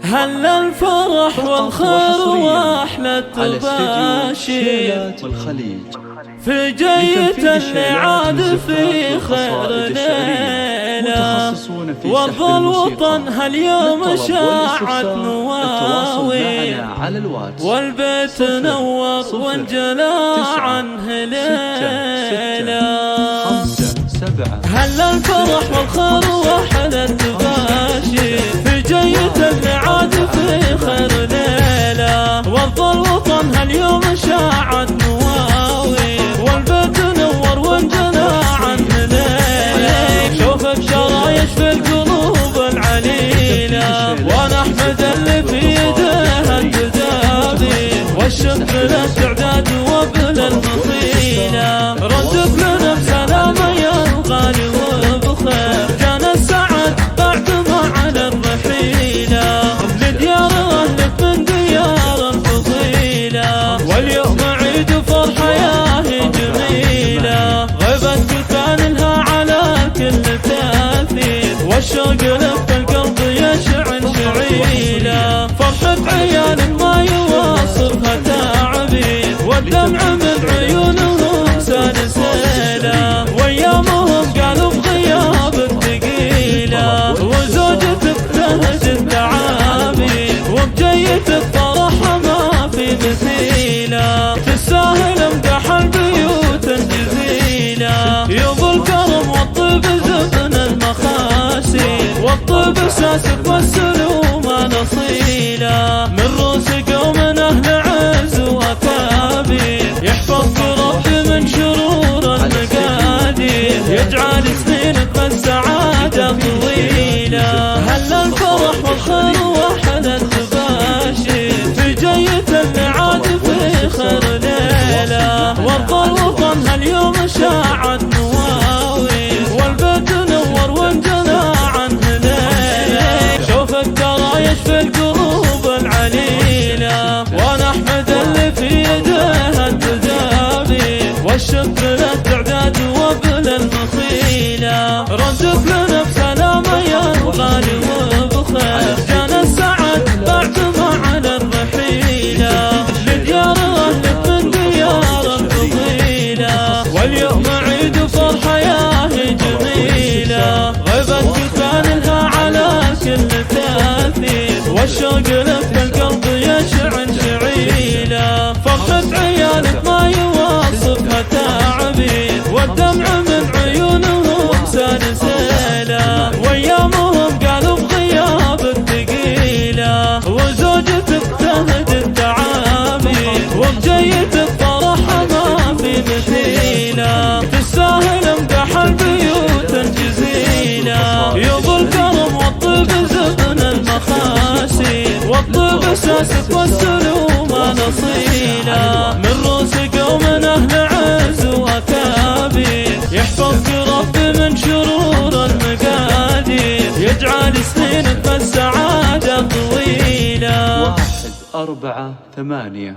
هل الفرح والخير واحلى التباشير في جية اللعاد في خير ليلة، وارض الوطن هاليوم شاعت نواوي، والبيت نور وانجلى عنه ليلة. هل الفرح والخير واحلى التباشير في جية اللعاد في خير ليلة، وارض الوطن هاليوم شاعت نواوي، والبيت نور وانجلى عنه ليلة. شوفك شرايش في القلوب العليلة، وانا احمد اللي في يده التدابير، والشق للتعداد وابن المطيلة. ردت لنا بسلامة يا الغالي وبخير، جانا السعد بعد ما على الرحيلة، لديار اهلك من ديار الفضيلة، واليوم عيد فرحة يا هي جميلة، غيبتك كان لها على كل تأثير، والشوق لك القلب يشعل شعيلة. فرحة عيالك ما يواصفها تعبير، والدمع من عيونهم سلسلة، وايامهم قالوا بغيابك ثقيلة، وزوجتك تهج التعابير، وبجيتك فرحة ما في مثيلة، تستاهل امدح البيوت الجزيلة. يبو الكرم والطيب زبن المخاسير، والطيب اساسك والسلوم نصيلة، من روسك ومن اهل عز واكابير، يحفظك ربي من شرور المقادير، يجعل سنينك بالسعادة طويلة. هل الفرح والخير واحلى التباشير في جية اللعاد في خير ليلة، وارض الوطن هاليوم شاعت نواوي، والبيت نور وانجلى عنه ليلة. شوفك ترايش في القلوب العليلة، وانا احمد اللي في يده التدابير، والشق للتعداد وابن المطيلة. ردت لنا بسلامة يا الغالي وبخير، جانا السعد بعد ما على الرحيلة، لديار اهلك من ديار الفضيلة، واليوم عيد فرحة يا هي جميلة، غيبتك كان لها على كل تأثير، والشوق لك القلب يشعل شعيلة. فرحة عيالك ما يواصفها تعبير، والدمع من عيونهم سلسلة، وايامهم قالوا بغيابك ثقيلة، وزوجتك تهج التعابير، وبجيتك فرحة ما في مثيلة، تستاهل امدح البيوت الجزيلة. يبو الكرم والطيب زبن المخاسير، والطيب اساسك والسلوم نصيلة، من روسك ومن اهل عز واكابير، يحفظك ربي من شرور المقادير، يجعل سنينك بالسعادة طويلة. 1 4 8